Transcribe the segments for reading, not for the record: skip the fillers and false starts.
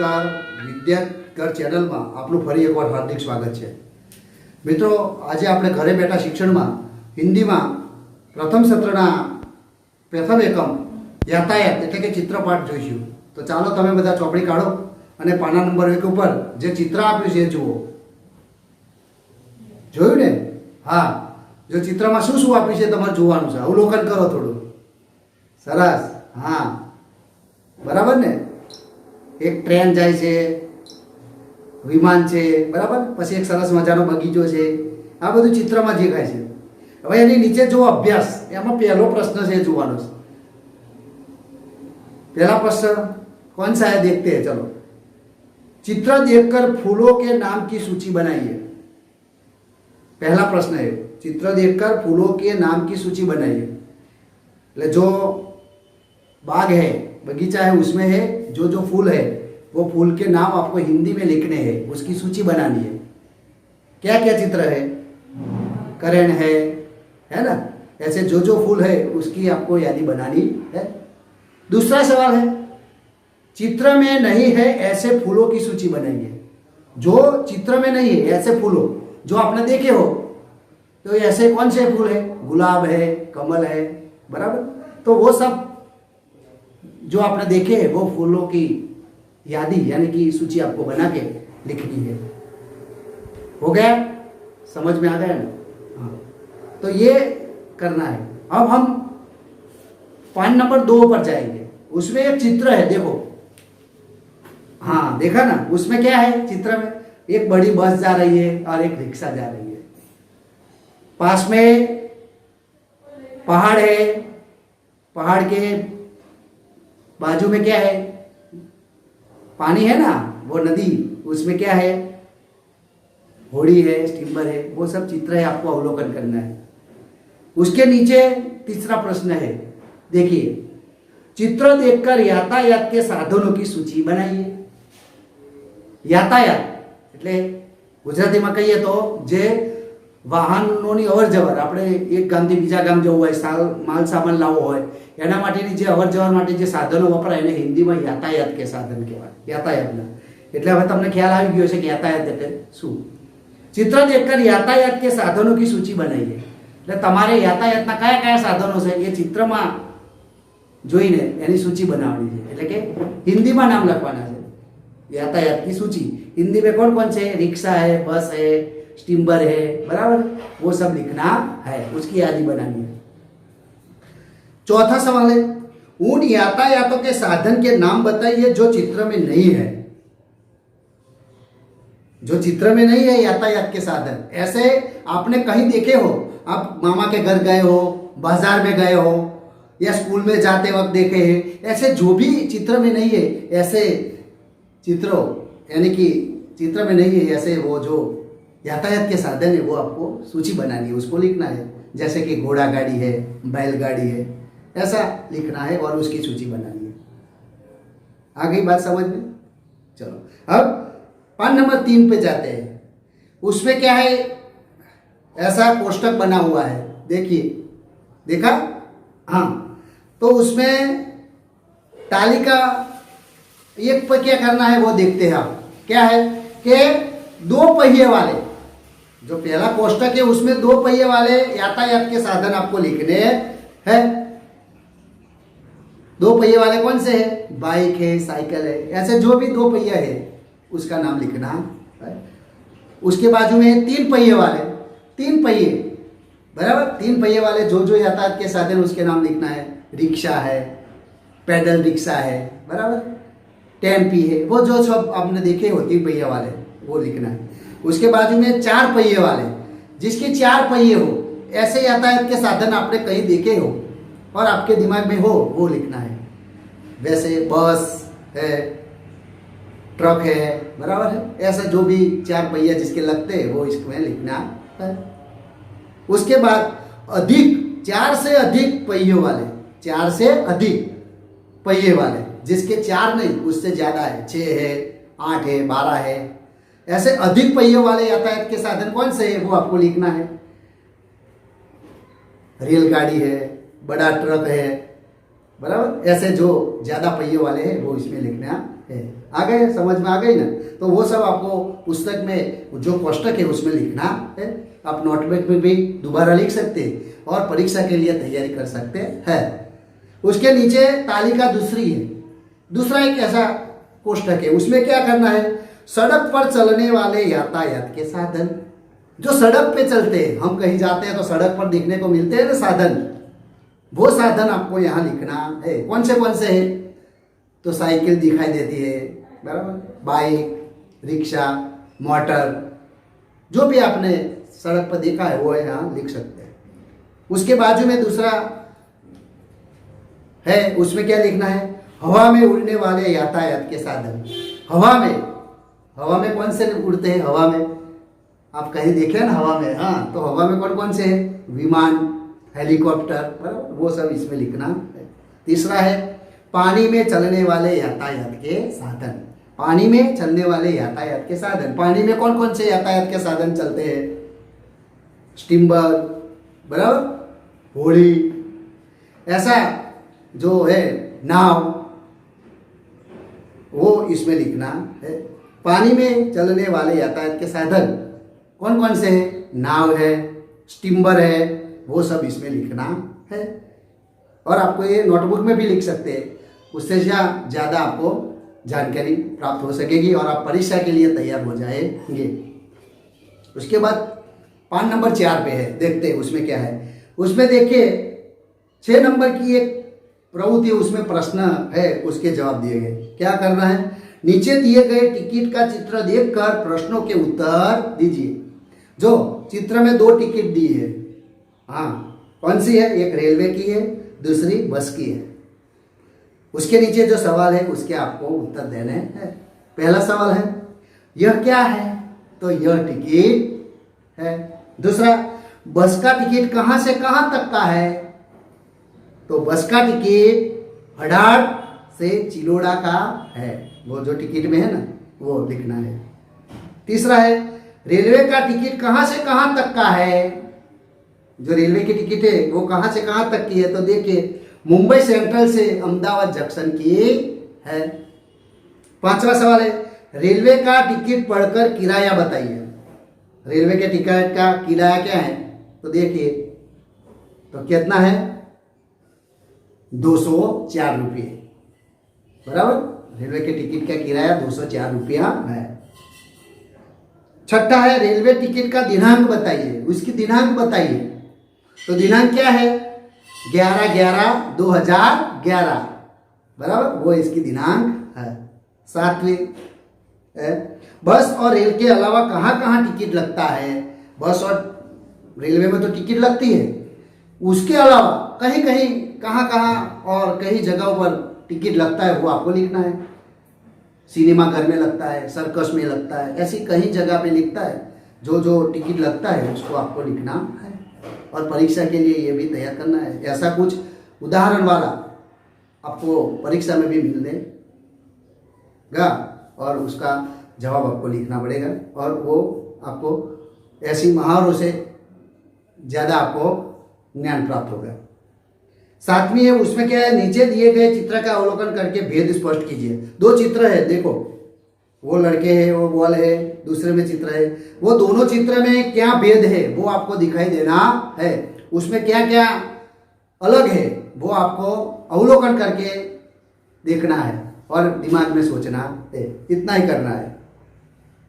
નમસ્કાર વિદ્યાઘર ચેનલમાં આપનું ફરી એકવાર હાર્દિક સ્વાગત છે। મિત્રો, આજે આપણે ઘરે બેઠા શિક્ષણમાં હિન્દીમાં પ્રથમ સત્રના પ્રથમ એકમ યાતાયાત એટલે કે ચિત્રપાઠ જોઈશું। તો ચાલો તમે બધા ચોપડી કાઢો અને પાના નંબર 1 ઉપર જે ચિત્ર આપ્યું છે એ જુઓ। જોયું ને? હા, જો ચિત્રમાં શું શું આપ્યું છે તમારે જોવાનું છે, અવલોકન કરો થોડું। સરસ, હા, બરાબર ને? એક ટ્રેન જાય છે, વિમાન છે, બરાબર, પછી એક સરસ મજાનો બગીચો છે, આ બધું ચિત્રમાં દેખાય છે। હવે એની નીચે જો અભ્યાસ, એમાં પહેલો પ્રશ્ન છે એ જોવાનો છે। पहला प्रश्न कौन सा है, देखते हैं। चलो, चित्र देखकर फूलों के नाम की सूची बनाइए। पहला प्रश्न है, चित्र देखकर फूलों के नाम की सूची बनाइए। એટલે जो बाग है, बगीचा है, उसमें है जो जो फूल है वो फूल के नाम आपको हिंदी में लिखने हैं, उसकी सूची बनानी है। क्या क्या चित्र है? करेण है ना? ऐसे जो जो फूल है उसकी आपको यादी बनानी है। दूसरा सवाल है, चित्र में नहीं है ऐसे फूलों की सूची बनाइए। जो चित्र में नहीं है ऐसे फूलों जो आपने देखे हो, तो ऐसे कौन से फूल है? गुलाब है, कमल है, बराबर। तो वो सब जो आपने देखे हैं वो फूलों की यादी यानी कि सूची आपको बना के लिखनी है। हो गया? समझ में आ गया ना? हाँ, तो ये करना है। अब हम पॉइंट नंबर 2 पर जाएंगे। उसमें एक चित्र है, देखो। हाँ, देखा ना? उसमें क्या है? चित्र में एक बड़ी बस जा रही है और एक रिक्शा जा रही है। पास में पहाड़ है, पहाड़ के बाजू में क्या है? पानी है ना, वो नदी, उसमें क्या है? होड़ी है, स्टीमर है, वो सब चित्र है, आपको अवलोकन करना है। उसके नीचे तीसरा प्रश्न है, देखिए, चित्र देखकर यातायात के साधनों की सूची बनाइए। यातायात એટલે ગુજરાતીમાં કહીએ તો જે વાહનોની અવરજવર, આપણે એક ગામથી બીજા ગામ જવું હોય, માલ સામાન લાવવો હોય, એના માટેની જે અવરજવર માટે જે સાધનો વપરાય એને હિન્દીમાં યાતાયાત કે સાધન કહેવાય। યાતાયાતના એટલે હવે તમને ખ્યાલ આવી ગયો છે કે યાતાયાત એટલે શું। चित्र देखकर यातायात के साधनों की सूची बनाइए। એટલે તમારે યાતાયાતના કયા કયા સાધનો છે એ ચિત્રમાં જોઈને એની सूची बनावनी है। એટલે કે हिंदीમાં नाम લખવાના છે। यातायात की सूची हिंदी में कौन कौन से? रिक्शा है, बस है, स्टीमर है, बराबर, वो सब लिखना है, उसकी यादी बनानी है। चौथा सवाल है, उन यातायातों के साधन के नाम बताइए जो चित्र में नहीं है। जो चित्र में नहीं है यातायात के साधन, ऐसे आपने कहीं देखे हो, आप मामा के घर गए हो, बाजार में गए हो, या स्कूल में जाते वक्त देखे हैं, ऐसे जो भी चित्र में नहीं है ऐसे चित्रों, यानी कि चित्र में नहीं है ऐसे वो जो यातायात के साधन है वो आपको सूची बनानी है, उसको लिखना है। जैसे कि घोड़ा गाड़ी है, बैलगाड़ी है, ऐसा लिखना है और उसकी सूची बनानी है। आ गई बात समझ में? चलो, अब पॉइंट नंबर 3 पे जाते हैं। उसमें क्या है? ऐसा कोष्टक बना हुआ है, देखिए, देखा? हाँ, तो उसमें तालिका एक पर क्या करना है वो देखते हैं आप। क्या है कि 2 पहिए वाले, जो पहला कोष्टक है उसमें 2 पहिए वाले यातायात के साधन आपको लिखने हैं। 2 पहिए वाले कौन से हैं? बाइक है, साइकिल है, ऐसे जो भी 2 पहिया है उसका नाम लिखना है। उसके बाजू में 3 पहिए वाले, 3 पहिए, बराबर, 3 पहिए वाले जो जो यातायात के साधन उसके नाम लिखना है। रिक्शा है, पैदल रिक्शा है, बराबर, टेम्पी है, वो जो सब आपने देखे हो 3 पहिए वाले वो लिखना है। उसके बाजू में 4 पहिए वाले, जिसके 4 पहिए हो, ऐसे यातायात के साधन आपने कहीं देखे हो और आपके दिमाग में हो वो लिखना है। वैसे बस है, ट्रक है, बराबर है, ऐसा जो भी 4 पहिया जिसके लगते हैं वो इसमें लिखना है। उसके बाद अधिक, 4 से अधिक पहियों वाले, 4 से अधिक पहिए वाले, जिसके 4 नहीं उससे ज़्यादा है, 6 है, 8 है, 12 है, ऐसे अधिक पहियों वाले यातायात के साधन कौन से है वो आपको लिखना है। रेलगाड़ी है, बड़ा ट्रक है, बराबर। ऐसे जो ज़्यादा पहिए वाले हैं वो इसमें लिखना है। आ गए, समझ में आ गई ना। तो वो सब आपको पुस्तक में जो कोष्टक है उसमें लिखना है। आप नोटबुक में भी दोबारा लिख सकते हैं और परीक्षा के लिए तैयारी कर सकते हैं। उसके नीचे तालिका दूसरी है, दूसरा एक ऐसा कोष्टक है, उसमें क्या करना है, सड़क पर चलने वाले यातायात के साधन। जो सड़क पे चलते हैं, हम कहीं जाते हैं तो सड़क पर देखने को मिलते हैं ना साधन, वो साधन आपको यहाँ लिखना है। कौन से हैं, तो साइकिल दिखाई देती है, बराबर, बाइक, रिक्शा, मोटर, जो भी आपने सड़क पर देखा है वो यहाँ लिख सकते हैं। उसके बाजू में दूसरा है, उसमें क्या लिखना है, हवा में उड़ने वाले यातायात के साधन। हवा में कौन से उड़ते हैं, हवा में आप कहीं देखे ना हवा में, हाँ, तो हवा में कौन कौन से हैं, विमान, हेलीकॉप्टर, बराबर, वो सब इसमें लिखना है। तीसरा है पानी में चलने वाले यातायात के साधन। पानी में चलने वाले यातायात के साधन, पानी में कौन कौन से यातायात के साधन चलते हैं, स्टीमर, बराबर, होड़ी, ऐसा जो है नाव, वो इसमें लिखना है। पानी में चलने वाले यातायात के साधन कौन कौन से हैं, नाव है, स्टीमर है, वो सब इसमें लिखना है। और आपको ये नोटबुक में भी लिख सकते हैं, उससे ज़्यादा आपको जानकारी प्राप्त हो सकेगी और आप परीक्षा के लिए तैयार हो जाएंगे। उसके बाद पान नंबर 4 पे है, देखते हैं उसमें क्या है। उसमें देखिए 6 नंबर की एक प्रवृत्ति, उसमें प्रश्न है, उसके जवाब दिए गए। क्या करना है, नीचे दिए गए टिकट का चित्र देखकर प्रश्नों के उत्तर दीजिए। जो चित्र में 2 टिकट दी है, हाँ, कौन सी है, एक रेलवे की है, दूसरी बस की है। उसके नीचे जो सवाल है उसके आपको उत्तर देने हैं। पहला सवाल है, यह क्या है, तो यह टिकट है। दूसरा, बस का टिकट कहाँ से कहाँ तक का है, तो बस का टिकट हड़ाड़ से चिलोड़ा का है, वो जो टिकट में है ना वो लिखना है। तीसरा है, रेलवे का टिकट कहाँ से कहाँ तक का है, जो रेलवे की टिकट है वो कहाँ से कहाँ तक की है, तो देखिए मुंबई सेंट्रल से अहमदाबाद जंक्शन की है। पांचवा सवाल है, रेलवे का टिकट पढ़कर किराया बताइए। रेलवे के टिकट का किराया क्या है, तो देखिए तो कितना है, 204 रुपये, बराबर। रेलवे के टिकट का किराया 204 रुपया है। छठा है, रेलवे टिकट का दिनांक बताइए, उसकी दिनांक बताइए। तो दिनांक क्या है, 11/11/2011, बराबर, वो इसकी दिनांक है। सातवीं, बस और रेल के अलावा कहाँ कहाँ टिकट लगता है। बस और रेलवे में तो टिकट लगती है, उसके अलावा कहीं कहीं कहाँ कहाँ और कई जगहों पर टिकट लगता है, वो आपको लिखना है। सिनेमा घर में लगता है, सर्कस में लगता है, ऐसी कहीं जगह पे लिखता है। जो जो टिकट लगता है उसको आपको लिखना है और परीक्षा के लिए ये भी तैयार करना है। ऐसा कुछ उदाहरण वाला आपको परीक्षा में भी मिलेगा और उसका जवाब आपको लिखना पड़ेगा और वो आपको ऐसी महावरों से ज़्यादा आपको ज्ञान प्राप्त होगा। सातवीं है, उसमें क्या है, नीचे दिए गए चित्र का अवलोकन करके भेद स्पष्ट कीजिए। 2 चित्र है, देखो, वो लड़के हैं, वो बॉल है, दूसरे में चित्र है, वो दोनों चित्र में क्या भेद है वो आपको दिखाई देना है। उसमें क्या क्या अलग है वो आपको अवलोकन करके देखना है और दिमाग में सोचना है, इतना ही करना है।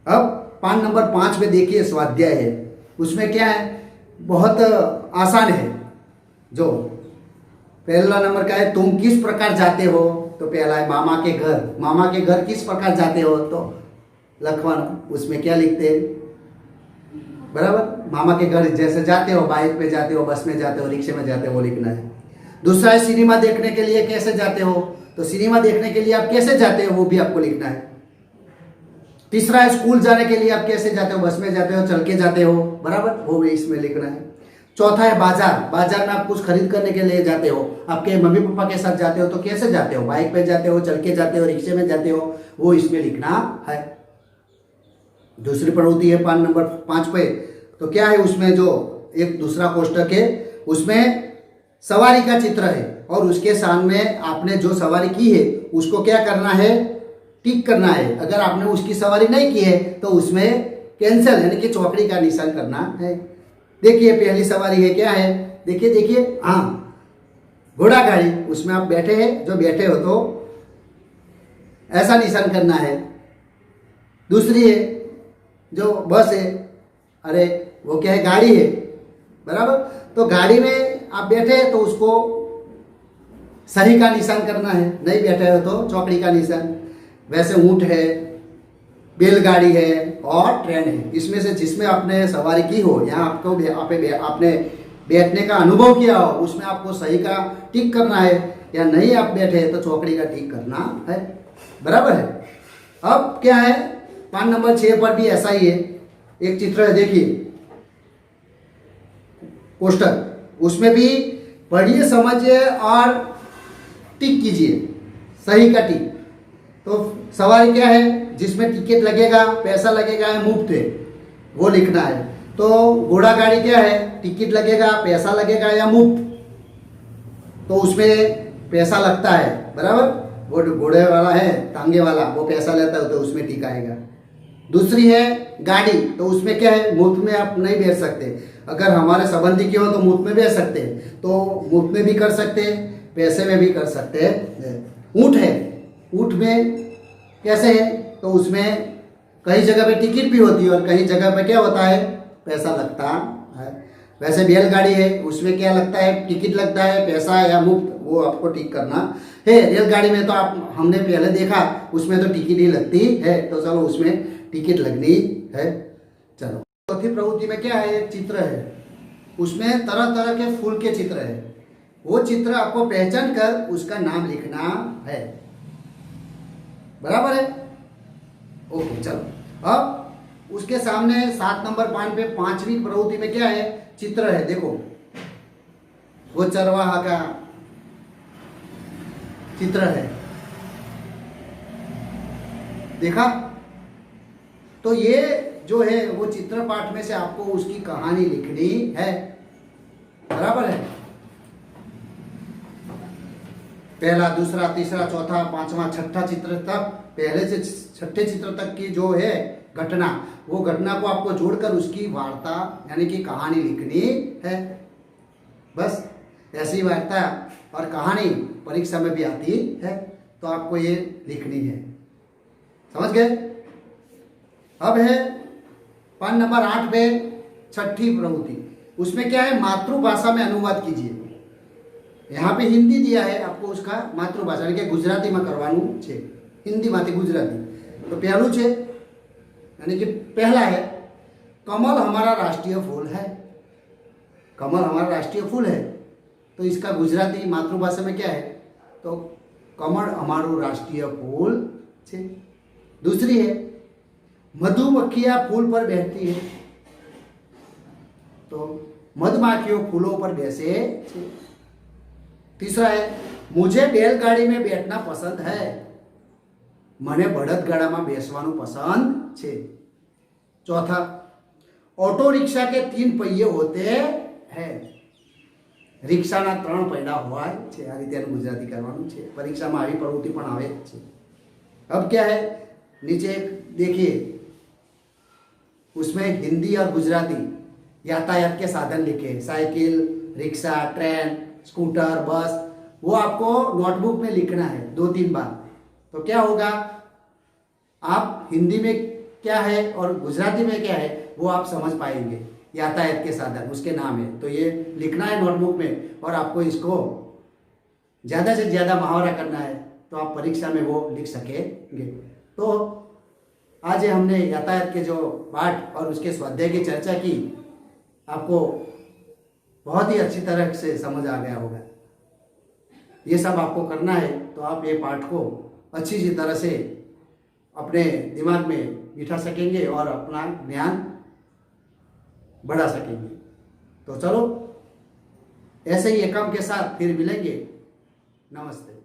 अब पान नंबर 5 में देखिए स्वाध्याय है, उसमें क्या है, बहुत आसान है। जो पहला नंबर का है, तुम किस प्रकार जाते हो, तो पहला है मामा के घर। मामा के घर किस प्रकार जाते हो, तो लखवाना, उसमें क्या लिखते हैं, बराबर, मामा के घर जैसे जाते हो, बाइक पे जाते हो, बस में जाते हो, रिक्शे में जाते हो, वो लिखना है। दूसरा है, सिनेमा देखने के लिए कैसे जाते हो, तो सिनेमा देखने के लिए आप कैसे जाते हो वो भी आपको लिखना है। तीसरा है, स्कूल जाने के लिए आप कैसे जाते हो, बस में जाते हो, चल के जाते हो, बराबर, वो भी इसमें लिखना है। चौथा है, बाजार। बाजार में आप कुछ खरीद करने के लिए जाते हो, आपके मम्मी पापा के साथ जाते हो तो कैसे जाते हो, बाइक पे जाते हो, चल के जाते हो, रिक्शे में जाते हो, वो इसमें लिखना है। दूसरी प्रवृत्ति है पान नंबर 5 पे, तो क्या है, उसमें जो एक दूसरा कोष्टक है उसमें सवारी का चित्र है और उसके सामने आपने जो सवारी की है उसको क्या करना है, टिक करना है। अगर आपने उसकी सवारी नहीं की है तो उसमें कैंसिल यानी कि चौकड़ी का निशान करना है। देखिए पहली सवारी है, क्या है, देखिए देखिए, हाँ घोड़ा गाड़ी, उसमें आप बैठे हैं, जो बैठे हो तो ऐसा निशान करना है। दूसरी है जो बस है, अरे वो क्या है, गाड़ी है, बराबर। तो गाड़ी में आप बैठे हैं तो उसको सही का निशान करना है, नहीं बैठे हो तो चौकड़ी का निशान। वैसे ऊंट है, बैलगाड़ी है और ट्रेन है, इसमें से जिसमें आपने सवारी की हो, यहाँ आपको आपने बैठने का अनुभव किया हो, उसमें आपको सही का टिक करना है, या नहीं आप बैठे तो चौकड़ी का टिक करना है, बराबर है। अब क्या है, पान नंबर 6 पर भी ऐसा ही है, एक चित्र है, देखिए पोस्टर, उसमें भी पढ़िए समझिए और टिक कीजिए, सही का टिक। तो सवारी क्या है, जिसमें टिकट लगेगा, पैसा लगेगा या मुफ्त है, वो लिखना है। तो घोड़ा गाड़ी क्या है, टिकट लगेगा, पैसा लगेगा या मुफ्त, तो उसमें पैसा लगता है, बराबर। वो घोड़े वाला है, टांगे वाला, वो पैसा लेता है तो उसमें टिक आएगा। दूसरी है गाड़ी, तो उसमें क्या है, मुफ्त में आप नहीं बैठ सकते। अगर हमारे संबंधी की हो तो मुफ्त में बैठ सकते हैं, तो मुफ्त में भी कर सकते हैं, पैसे में भी कर सकते हैं। ऊँट है, ऊँट में कैसे है, तो उसमें कई जगह पे टिकट भी होती है और कई जगह पे क्या होता है, पैसा लगता है। वैसे बैलगाड़ी है, उसमें क्या लगता है, टिकट लगता है, पैसा या मुफ्त, वो आपको टिक करना है। रेलगाड़ी में तो आप हमने पहले देखा, उसमें तो टिकट ही लगती है, तो चलो उसमें टिकट लगनी है। चलो चौथी प्रवृत्ति में क्या है, एक चित्र है, उसमें तरह तरह के फूल के चित्र है, वो चित्र आपको पहचान कर उसका नाम लिखना है, बराबर है। ओके चलो, अब उसके सामने 7 नंबर पॉइंट पे 5वीं प्रवृत्ति में क्या है, चित्र है, देखो वो चरवाहा का चित्र है, देखा। तो ये जो है वो चित्र पाठ में से आपको उसकी कहानी लिखनी है, बराबर है। पहला, दूसरा, तीसरा, चौथा, पांचवा, छठा चित्र तक, पहले से छठे चित्र तक की जो है घटना, वो घटना को आपको जोड़कर उसकी वार्ता यानी कि कहानी लिखनी है। बस ऐसी वार्ता और कहानी परीक्षा में भी आती है, तो आपको ये लिखनी है, समझ गए। अब है पान नंबर 8 पे छठी प्रवृत्ति, उसमें क्या है, मातृभाषा में अनुवाद कीजिए। यहाँ पे हिंदी दिया है आपको, उसका मातृभाषा यानी कि गुजराती में करवाનું છે, हिंदीમાંથી गुजराती। तो पहलू છે यानी कि पहला है, कमल हमारा राष्ट्रीय फूल है, कमल हमारा राष्ट्रीय फूल है, तो इसका गुजराती मातृभाषा में क्या है, तो कमल हमारू राष्ट्रीय फूल है। दूसरी है, मधुमक्खियाँ फूल पर बैठती है, तो मधुमक्खियों फूलों पर बैसे छे। तीसरा है, मुझे बैलगाड़ी में बैठना पसंद है, મને બળદગાડામાં બેસવાનું પસंद છે। चौथा, ऑटो रिक्शा के 3 पहिए होते हैं, रिक्शाना 3 પૈડા હોય છે। આ રીતે ગુજરાતી કરવાનું છે, પરીક્ષામાં આવી પ્રવૃત્તિ પણ આવે છે। अब क्या है, नीचे देखिए, उसमें हिंदी और गुजराती यातायात के साधन लिखे, साइकिल, रिक्शा, ट्रेन, स्कूटर, बस, वो आपको नोटबुक में लिखना है 2-3 बार। तो क्या होगा, आप हिंदी में क्या है और गुजराती में क्या है वो आप समझ पाएंगे। यातायात के साधन उसके नाम है, तो ये लिखना है नोटबुक में, और आपको इसको ज़्यादा से ज़्यादा मुहावरा करना है, तो आप परीक्षा में वो लिख सकेंगे। तो आज हमने यातायात के जो पाठ और उसके स्वाध्याय की चर्चा की, आपको बहुत ही अच्छी तरह से समझ आ गया होगा। ये सब आपको करना है, तो आप ये पाठ को अच्छी सी तरह से अपने दिमाग में बिठा सकेंगे और अपना ज्ञान बढ़ा सकेंगे। तो चलो, ऐसे ही एकम के साथ फिर मिलेंगे। नमस्ते।